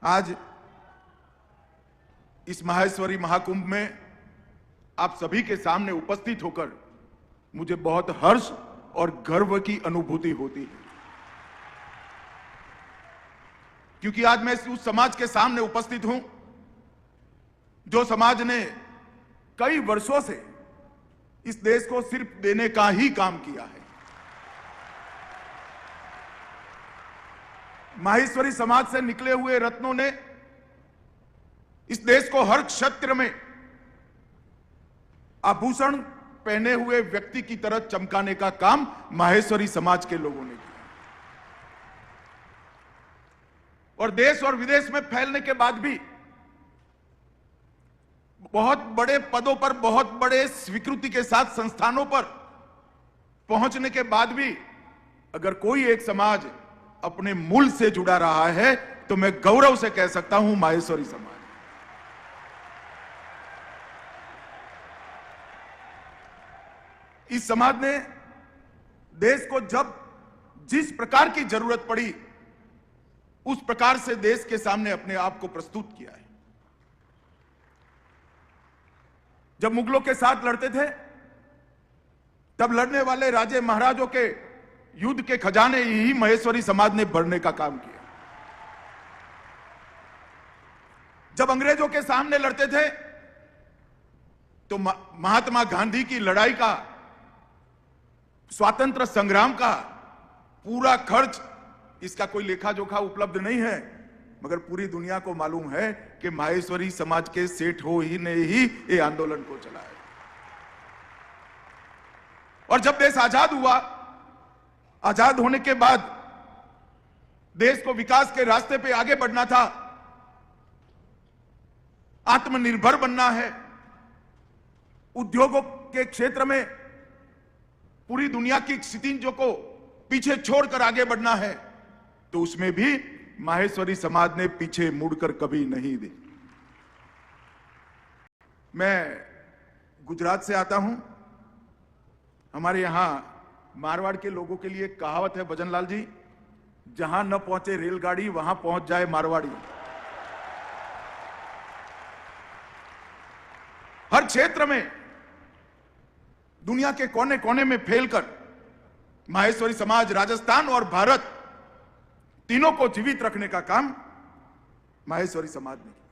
आज इस माहेश्वरी महाकुंभ में आप सभी के सामने उपस्थित होकर मुझे बहुत हर्ष और गर्व की अनुभूति होती है, क्योंकि आज मैं उस समाज के सामने उपस्थित हूं जो समाज ने कई वर्षों से इस देश को सिर्फ देने का ही काम किया है। माहेश्वरी समाज से निकले हुए रत्नों ने इस देश को हर क्षेत्र में आभूषण पहने हुए व्यक्ति की तरह चमकाने का काम माहेश्वरी समाज के लोगों ने किया और देश और विदेश में फैलने के बाद भी बहुत बड़े पदों पर, बहुत बड़े स्वीकृति के साथ संस्थानों पर पहुंचने के बाद भी अगर कोई एक समाज अपने मूल से जुड़ा रहा है तो मैं गौरव से कह सकता हूं माहेश्वरी समाज। इस समाज ने देश को जब जिस प्रकार की जरूरत पड़ी उस प्रकार से देश के सामने अपने आप को प्रस्तुत किया है। जब मुगलों के साथ लड़ते थे तब लड़ने वाले राजे महाराजों के युद्ध के खजाने ही माहेश्वरी समाज ने भरने का काम किया। जब अंग्रेजों के सामने लड़ते थे तो महात्मा गांधी की लड़ाई का, स्वातंत्र संग्राम का पूरा खर्च, इसका कोई लेखा जोखा उपलब्ध नहीं है, मगर पूरी दुनिया को मालूम है कि माहेश्वरी समाज के सेठ हो ही ने ही ये आंदोलन को चलाया। और जब देश आजाद हुआ, आजाद होने के बाद देश को विकास के रास्ते पे आगे बढ़ना था, आत्मनिर्भर बनना है, उद्योगों के क्षेत्र में पूरी दुनिया की क्षितिजों को पीछे छोड़कर आगे बढ़ना है, तो उसमें भी माहेश्वरी समाज ने पीछे मुड़कर कभी नहीं दी। मैं गुजरात से आता हूं। हमारे यहां मारवाड़ के लोगों के लिए एक कहावत है भजनलाल जी, जहां न पहुंचे रेलगाड़ी वहां पहुंच जाए मारवाड़ी। हर क्षेत्र में, दुनिया के कोने कोने में फैलकर माहेश्वरी समाज राजस्थान और भारत तीनों को जीवित रखने का काम माहेश्वरी समाज ने किया।